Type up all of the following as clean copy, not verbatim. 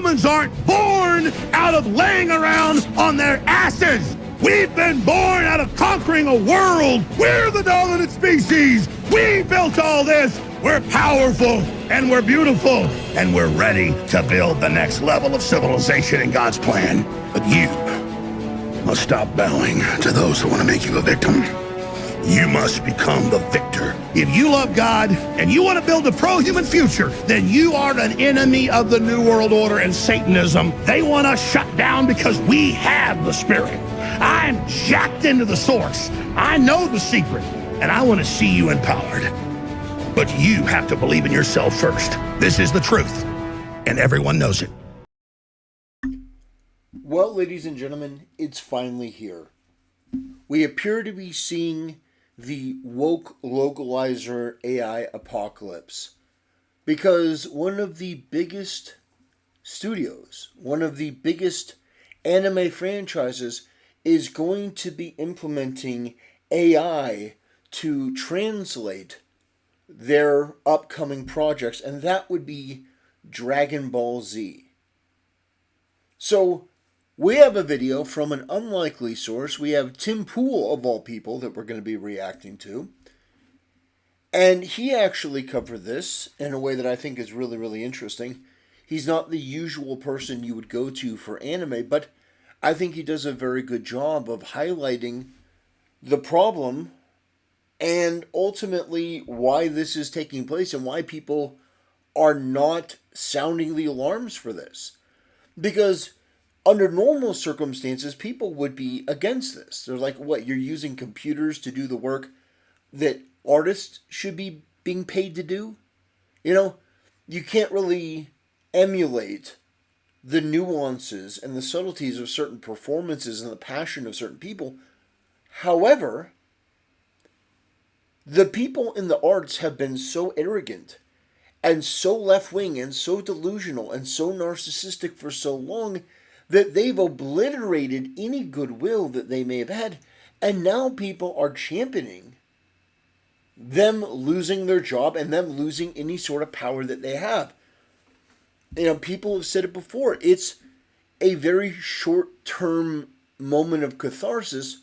Humans aren't born out of laying around on their asses. We've been born out of conquering a world. We're the dominant species. We built all this. We're powerful and we're beautiful and we're ready to build the next level of civilization in God's plan. But you must stop bowing to those who want to make you a victim. You must become the victor. If you love God and you want to build a pro-human future, then you are an enemy of the New World Order and Satanism. They want us shut down because we have the Spirit. I'm jacked into the source. I know the secret, and I want to see you empowered. But you have to believe in yourself first. This is the truth, and everyone knows it. Well, ladies and gentlemen, it's finally here. We appear to be seeing the woke localizer AI apocalypse, because one of the biggest studios, one of the biggest anime franchises is going to be implementing AI to translate their upcoming projects, and that would be Dragon Ball Z. So, we have a video from an unlikely source. We have Tim Pool, of all people, that we're going to be reacting to. And he actually covered this in a way that I think is really, really interesting. He's not the usual person you would go to for anime, but I think he does a very good job of highlighting the problem and ultimately why this is taking place and why people are not sounding the alarms for this. Because under normal circumstances, people would be against this. They're like, what, you're using computers to do the work that artists should be being paid to do? You know, you can't really emulate the nuances and the subtleties of certain performances and the passion of certain people. However, the people in the arts have been so arrogant and so left-wing and so delusional and so narcissistic for so long that they've obliterated any goodwill that they may have had, and now people are championing them losing their job and them losing any sort of power that they have. You know, people have said it before, it's a very short-term moment of catharsis,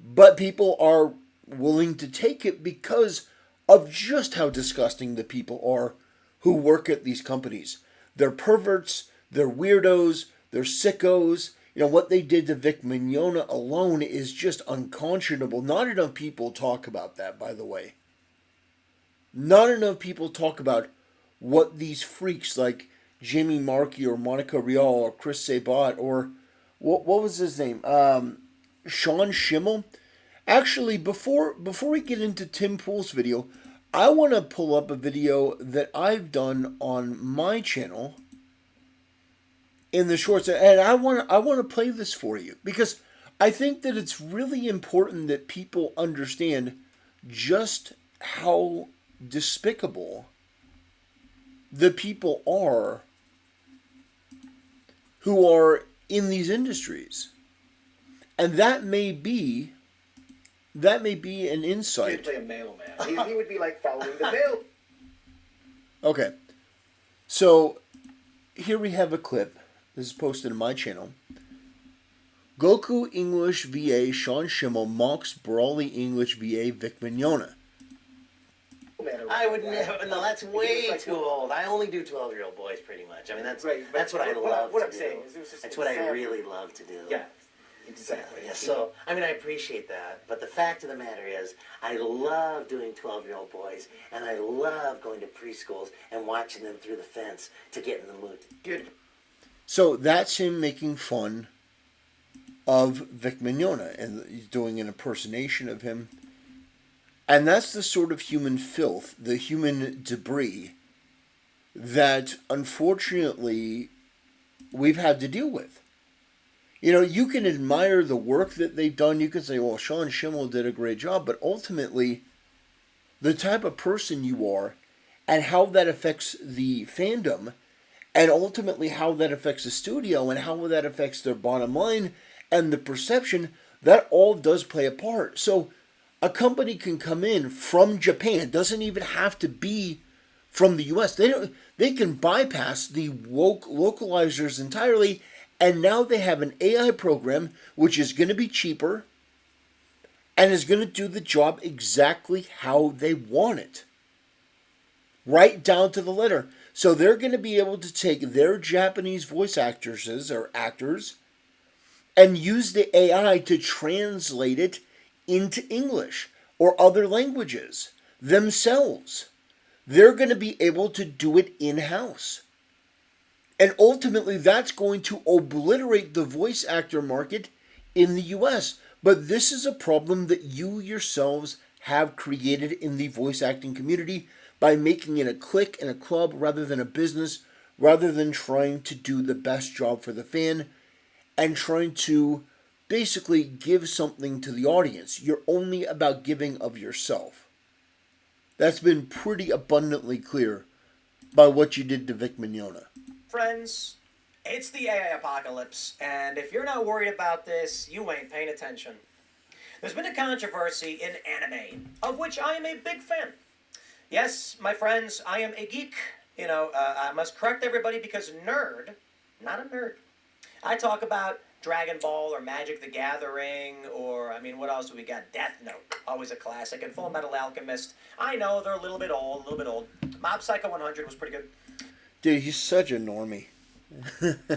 but people are willing to take it because of just how disgusting the people are who work at these companies. They're perverts, they're weirdos, they're sickos. You know, what they did to Vic Mignogna alone is just unconscionable. Not enough people talk about that, by the way. Not enough people talk about what these freaks like Jamie Markey or Monica Rial or Chris Sabat or what was his name? Sean Shimmel. Actually, before we get into Tim Pool's video, I want to pull up a video that I've done on my channel in the shorts, and I want to play this for you because I think that it's really important that people understand just how despicable the people are who are in these industries. And that may be an insight. He'd play a mailman. He would be like following the mail. Okay. So here we have a clip. This is posted on my channel. Goku English VA Sean Shimmel mocks Brawly English VA Vic Mignogna. I would never. No, that's way too old. I only do 12-year-old boys, pretty much. I mean, that's what I love to do. That's what I really love to do. Yeah, exactly. Yeah. So, I mean, I appreciate that. But the fact of the matter is, I love doing 12-year-old boys, and I love going to preschools and watching them through the fence to get in the mood. Good. So that's him making fun of Vic Mignogna, and he's doing an impersonation of him. And that's the sort of human filth, the human debris, that unfortunately we've had to deal with. You know, you can admire the work that they've done. You can say, well, Sean Shimmel did a great job. But ultimately, the type of person you are and how that affects the fandom and ultimately how that affects the studio and how that affects their bottom line and the perception, that all does play a part. So a company can come in from Japan. It doesn't even have to be from the U.S. They can bypass the woke localizers entirely, and now they have an AI program which is going to be cheaper and is going to do the job exactly how they want it, right down to the letter. So they're going to be able to take their Japanese voice actresses or actors and use the AI to translate it into English or other languages themselves. They're going to be able to do it in-house. And ultimately, that's going to obliterate the voice actor market in the US. But this is a problem that you yourselves have created in the voice acting community by making it a clique and a club rather than a business, rather than trying to do the best job for the fan and trying to basically give something to the audience. You're only about giving of yourself. That's been pretty abundantly clear by what you did to Vic Mignogna. Friends, it's the AI apocalypse, and if you're not worried about this, you ain't paying attention. There's been a controversy in anime, of which I am a big fan. Yes, my friends, I am a geek. I must correct everybody because nerd, not a nerd. I talk about Dragon Ball or Magic the Gathering or, what else do we got? Death Note, always a classic, and Full Metal Alchemist. I know they're a little bit old. Mob Psycho 100 was pretty good. Dude, he's such a normie. Those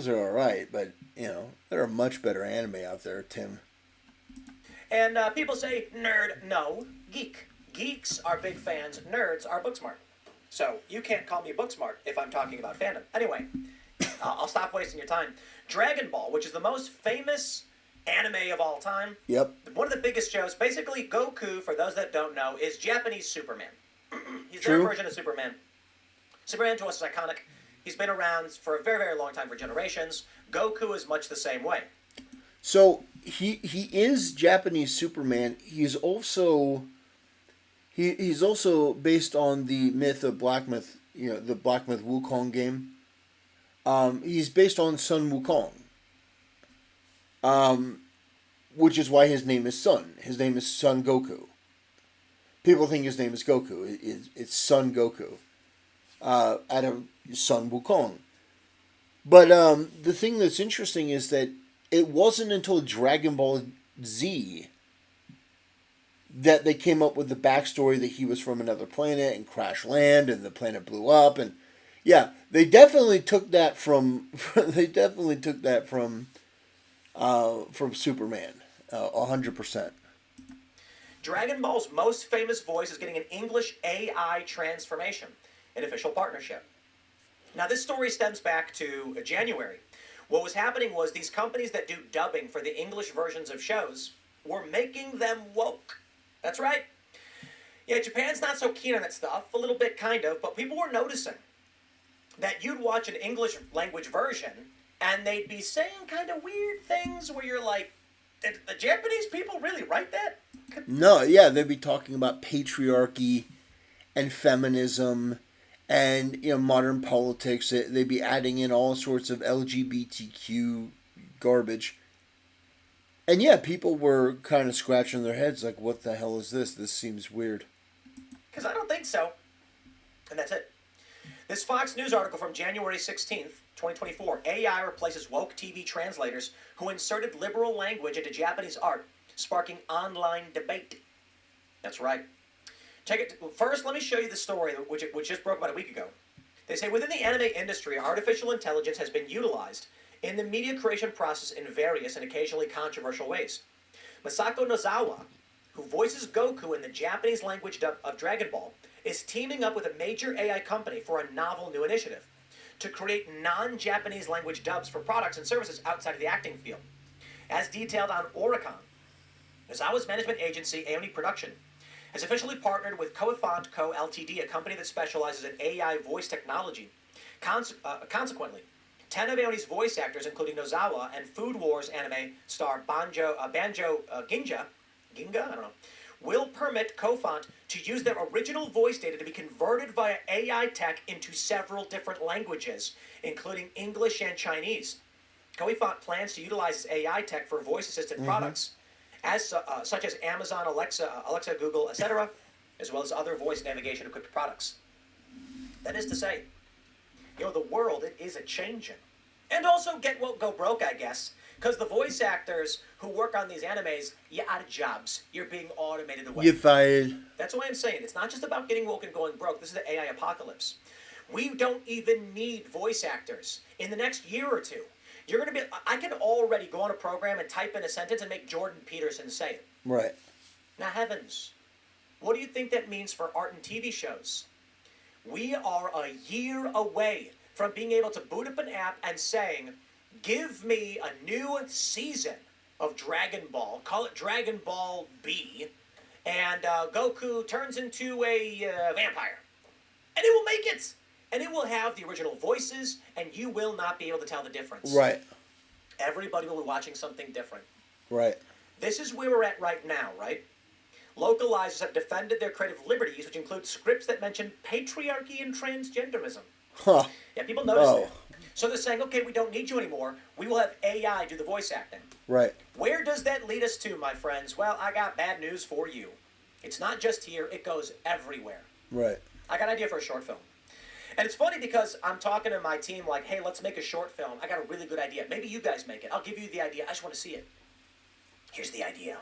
are alright, but, there are much better anime out there, Tim. And people say, nerd, no, geek. Geeks are big fans, nerds are book smart. So, you can't call me book smart if I'm talking about fandom. Anyway, I'll stop wasting your time. Dragon Ball, which is the most famous anime of all time. Yep. One of the biggest shows. Basically, Goku, for those that don't know, is Japanese Superman. He's True. their version of Superman. Superman to us is iconic. He's been around for a very, very long time, for generations. Goku is much the same way. So he is Japanese Superman. He's also based on the myth of Black Myth, the Black Myth Wukong game. He's based on Sun Wukong. Which is why his name is Sun. His name is Son Goku. People think his name is Goku. It's Son Goku. Out of Sun Wukong. But the thing that's interesting is that it wasn't until Dragon Ball Z that they came up with the backstory that he was from another planet and crash land and the planet blew up, and yeah, they definitely took that from Superman, 100%. Dragon Ball's most famous voice is getting an English AI transformation, an official partnership. Now, this story stems back to January. What was happening was these companies that do dubbing for the English versions of shows were making them woke. That's right. Yeah, Japan's not so keen on that stuff, a little bit kind of, but people were noticing that you'd watch an English language version and they'd be saying kind of weird things where you're like, did the Japanese people really write that? No, yeah, they'd be talking about patriarchy and feminism and modern politics. They'd be adding in all sorts of LGBTQ garbage. And yeah, people were kind of scratching their heads like, what the hell is this? This seems weird. Because I don't think so. And that's it. This Fox News article from January 16th, 2024, AI replaces woke TV translators who inserted liberal language into Japanese art, sparking online debate. That's right. First, let me show you the story which just broke about a week ago. They say within the anime industry, artificial intelligence has been utilized in the media creation process in various and occasionally controversial ways. Masako Nozawa, who voices Goku in the Japanese language dub of Dragon Ball, is teaming up with a major AI company for a novel new initiative to create non-Japanese language dubs for products and services outside of the acting field. As detailed on Oricon, Nozawa's management agency, Aoni Production, has officially partnered with Coifont Co. Ltd., a company that specializes in AI voice technology. Consequently, 10 of Aoni's voice actors, including Nozawa and Food Wars anime star Banjo Ginga, I don't know, will permit Coifont to use their original voice data to be converted via AI tech into several different languages, including English and Chinese. Coifont plans to utilize this AI tech for voice-assisted products such as Amazon, Alexa, Google, etc., as well as other voice navigation equipped products. That is to say, the world, it is a changing. And also get woke, go broke, I guess. Because the voice actors who work on these animes, you're out of jobs. You're being automated away. You're fired. That's why I'm saying it's not just about getting woke and going broke. This is the AI apocalypse. We don't even need voice actors. In the next year or two, you're going to be... I can already go on a program and type in a sentence and make Jordan Peterson say it. Right. Now, heavens, what do you think that means for art and TV shows? We are a year away from being able to boot up an app and saying, give me a new season of Dragon Ball, call it Dragon Ball B, and Goku turns into a vampire. And it will make it. And it will have the original voices, and you will not be able to tell the difference. Right. Everybody will be watching something different. Right. This is where we're at right now, right? Localizers have defended their creative liberties, which include scripts that mention patriarchy and transgenderism. Huh. Yeah, people notice that. So they're saying, okay, we don't need you anymore. We will have AI do the voice acting. Right. Where does that lead us to, my friends? Well, I got bad news for you. It's not just here, it goes everywhere. Right. I got an idea for a short film. And it's funny because I'm talking to my team like, hey, let's make a short film. I got a really good idea. Maybe you guys make it. I'll give you the idea. I just want to see it. Here's the idea.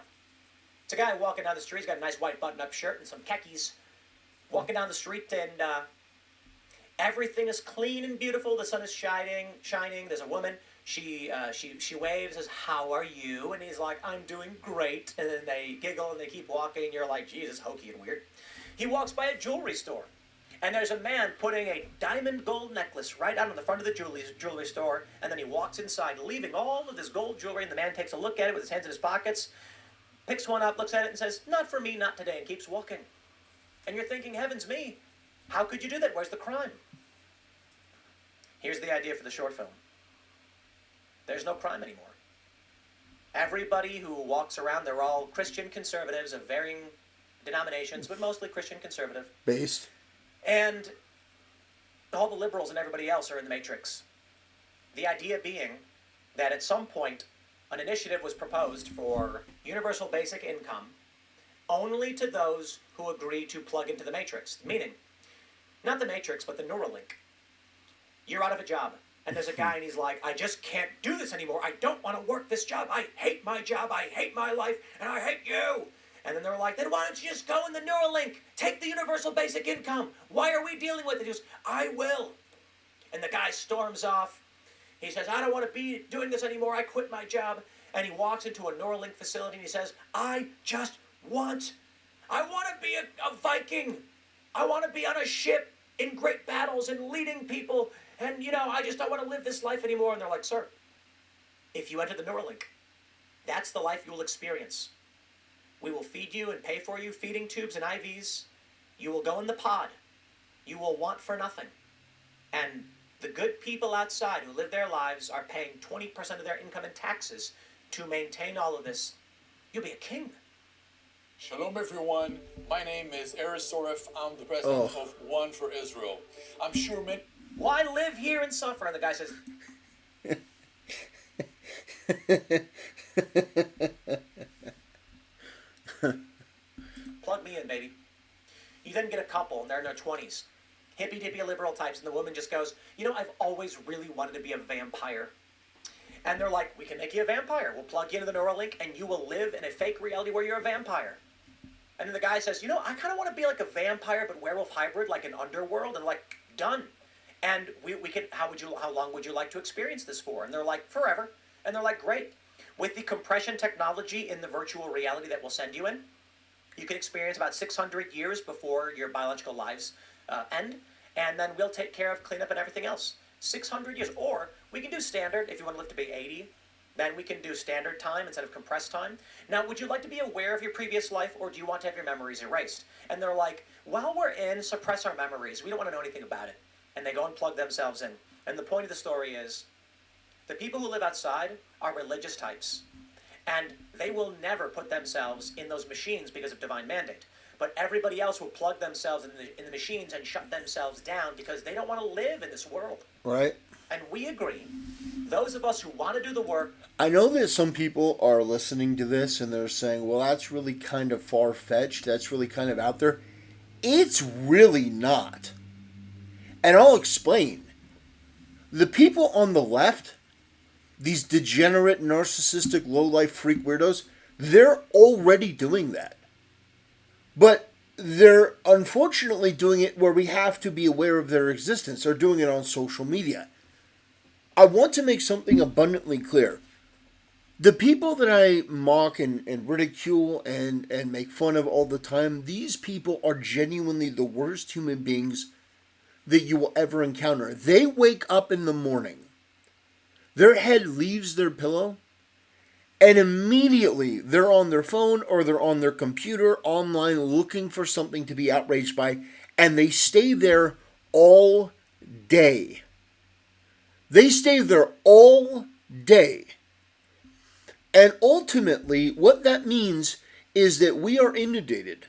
It's a guy walking down the street. He's got a nice white button-up shirt and some khakis. Walking down the street, and everything is clean and beautiful. The sun is shining. There's a woman. She waves, says, how are you? And he's like, I'm doing great. And then they giggle and they keep walking. And you're like, Jesus, hokey and weird. He walks by a jewelry store. And there's a man putting a diamond gold necklace right out on the front of the jewelry store. And then he walks inside, leaving all of this gold jewelry. And the man takes a look at it with his hands in his pockets, picks one up, looks at it, and says, not for me, not today, and keeps walking. And you're thinking, heavens me, how could you do that? Where's the crime? Here's the idea for the short film. There's no crime anymore. Everybody who walks around, they're all Christian conservatives of varying denominations, but mostly Christian conservative. Based. And all the liberals and everybody else are in the Matrix. The idea being that at some point, an initiative was proposed for universal basic income only to those who agree to plug into the Matrix. Meaning, not the Matrix, but the Neuralink. You're out of a job, and there's a guy, and he's like, I just can't do this anymore. I don't want to work this job. I hate my job. I hate my life, and I hate you. And then they're like, then why don't you just go in the Neuralink? Take the universal basic income. Why are we dealing with it? He goes, I will. And the guy storms off. He says, I don't want to be doing this anymore. I quit my job. And he walks into a Neuralink facility and he says, I want to be a Viking. I want to be on a ship in great battles and leading people. And, I just don't want to live this life anymore. And they're like, sir, if you enter the Neuralink, that's the life you will experience. We will feed you and pay for you, feeding tubes and IVs. You will go in the pod. You will want for nothing. And the good people outside who live their lives are paying 20% of their income in taxes to maintain all of this. You'll be a king. Shalom everyone, my name is Eris Soref. I'm the president of One for Israel. I'm sure many... Why live here and suffer? And the guy says... Plug me in, baby. You then get a couple, and they're in their 20s. Hippy-dippy liberal types, and the woman just goes, I've always really wanted to be a vampire. And they're like, we can make you a vampire. We'll plug you into the Neuralink, and you will live in a fake reality where you're a vampire. And then the guy says, I kind of want to be like a vampire, but werewolf hybrid, like an underworld, and like, done. And we can, how long would you like to experience this for? And they're like, forever. And they're like, great. With the compression technology in the virtual reality that we'll send you in, you can experience about 600 years before your biological lives end, and then we'll take care of cleanup and everything else. 600 years. Or we can do standard if you want to live to be 80. Then we can do standard time instead of compressed time. Now, would you like to be aware of your previous life, or do you want to have your memories erased? And they're like, while we're in, suppress our memories. We don't want to know anything about it. And they go and plug themselves in. And the point of the story is, the people who live outside are religious types. And they will never put themselves in those machines because of divine mandate. but everybody else will plug themselves in the machines and shut themselves down because they don't want to live in this world. Right. And we agree. Those of us who want to do the work. I know that some people are listening to this and they're saying, well, that's really kind of far-fetched. That's really kind of out there. It's really not. And I'll explain. The people on the left, these degenerate, narcissistic, low-life freak weirdos, they're already doing that. But they're unfortunately doing it where we have to be aware of their existence. They're doing it on social media. I want to make something abundantly clear. The people that I mock and ridicule and make fun of all the time, these people are genuinely the worst human beings that you will ever encounter. They wake up in the morning, their head leaves their pillow, and immediately they're on their phone or they're on their computer online looking for something to be outraged by, and they stay there all day. They stay there all day. And ultimately, what that means is that we are inundated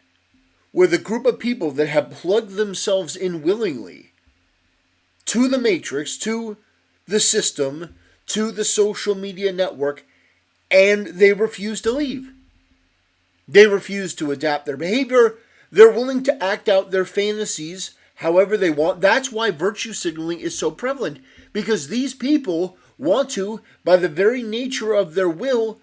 with a group of people that have plugged themselves in willingly to the matrix, to the system, to the social media network, and they refuse to leave. They refuse to adapt their behavior. They're willing to act out their fantasies however they want. That's why virtue signaling is so prevalent, because these people want to, by the very nature of their will,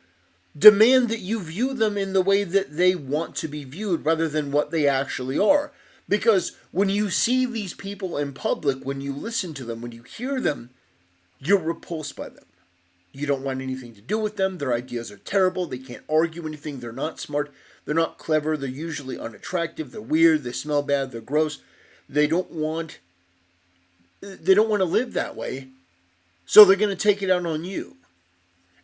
demand that you view them in the way that they want to be viewed rather than what they actually are. Because when you see these people in public, when you listen to them, when you hear them, you're repulsed by them. You don't want anything to do with them. Their ideas are terrible. They can't argue anything. They're not smart. They're not clever. They're usually unattractive. They're weird. They smell bad. They're gross. They don't want to live that way. So they're going to take it out on you.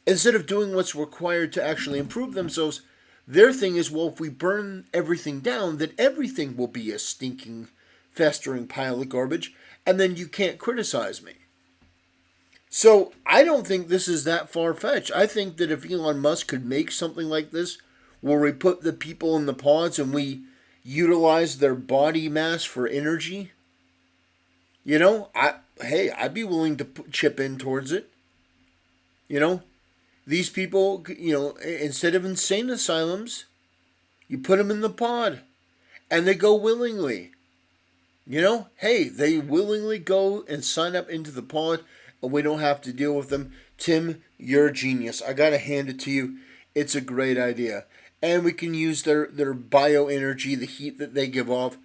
Instead of doing what's required to actually improve themselves, their thing is, well, if we burn everything down, then everything will be a stinking, festering pile of garbage, and then you can't criticize me. So I don't think this is that far-fetched. I think that if Elon Musk could make something like this, where we put the people in the pods and we utilize their body mass for energy, I'd be willing to chip in towards it. These people, instead of insane asylums, you put them in the pod, and they go willingly. They willingly go and sign up into the pod, and we don't have to deal with them. Tim, you're a genius. I gotta hand it to you. It's a great idea. And we can use their bioenergy, the heat that they give off,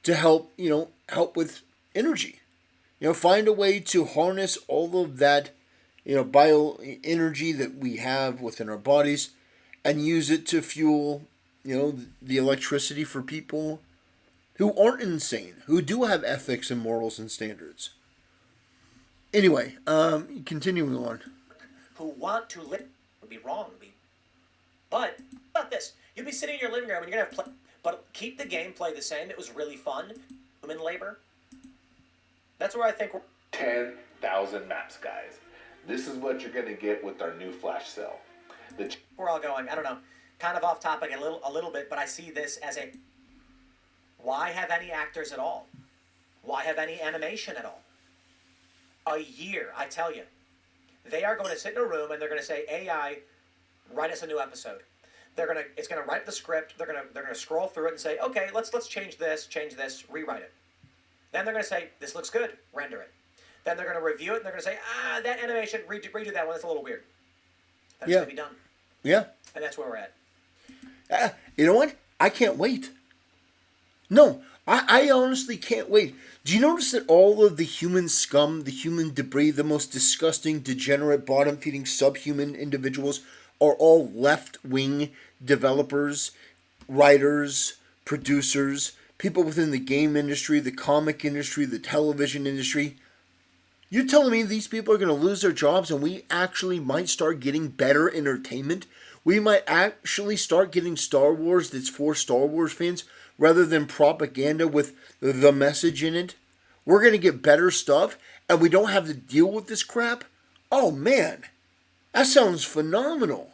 to help with energy. Find a way to harness all of that, bioenergy that we have within our bodies and use it to fuel, the electricity for people who aren't insane, who do have ethics and morals and standards. Anyway, continuing on. Who want to live would be wrong. But about this, you'd be sitting in your living room and you're gonna have but keep the gameplay the same. It was really fun. Human labor. That's where I think we're 10,000 maps, guys. This is what you're gonna get with our new flash sale. We're all going, I don't know, kind of off topic a little bit, but I see this as why have any actors at all? Why have any animation at all? A year, I tell you. They are going to sit in a room and they're going to say, AI, write us a new episode. It's going to write the script. They're going to scroll through it and say, okay, let's change this, rewrite it. Then they're going to say, this looks good, render it. Then they're going to review it and they're going to say, that animation, redo that one, it's a little weird. That's going to be done. Yeah. And that's where we're at. You know what? I can't wait. No, I honestly can't wait. Do you notice that all of the human scum, the human debris, the most disgusting, degenerate, bottom-feeding, subhuman individuals are all left-wing developers, writers, producers, people within the game industry, the comic industry, the television industry? You're telling me these people are going to lose their jobs and we actually might start getting better entertainment? We might actually start getting Star Wars that's for Star Wars fans rather than propaganda with the message in it? We're going to get better stuff and we don't have to deal with this crap? Oh man, that sounds phenomenal.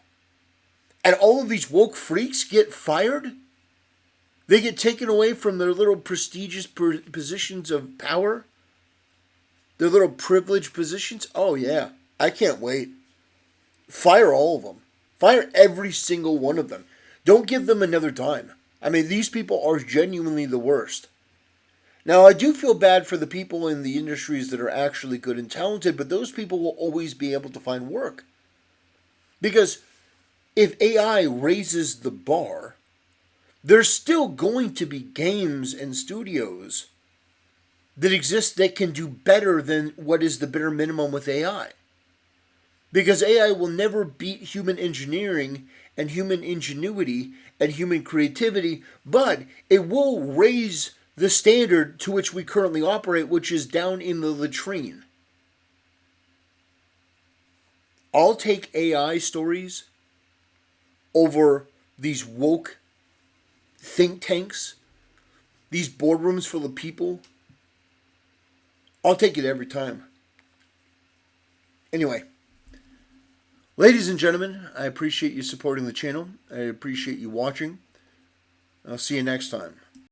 And all of these woke freaks get fired? They get taken away from their little prestigious positions of power. Their little privileged positions. Oh, yeah. I can't wait. Fire all of them. Fire every single one of them. Don't give them another dime. I mean, these people are genuinely the worst. Now, I do feel bad for the people in the industries that are actually good and talented, but those people will always be able to find work. Because if AI raises the bar, there's still going to be games and studios that exist that can do better than what is the bare minimum with AI. Because AI will never beat human engineering and human ingenuity and human creativity, but it will raise the standard to which we currently operate, which is down in the latrine. I'll take AI stories over these woke think tanks, these boardrooms full of people. I'll take it every time. Anyway, ladies and gentlemen, I appreciate you supporting the channel. I appreciate you watching. I'll see you next time.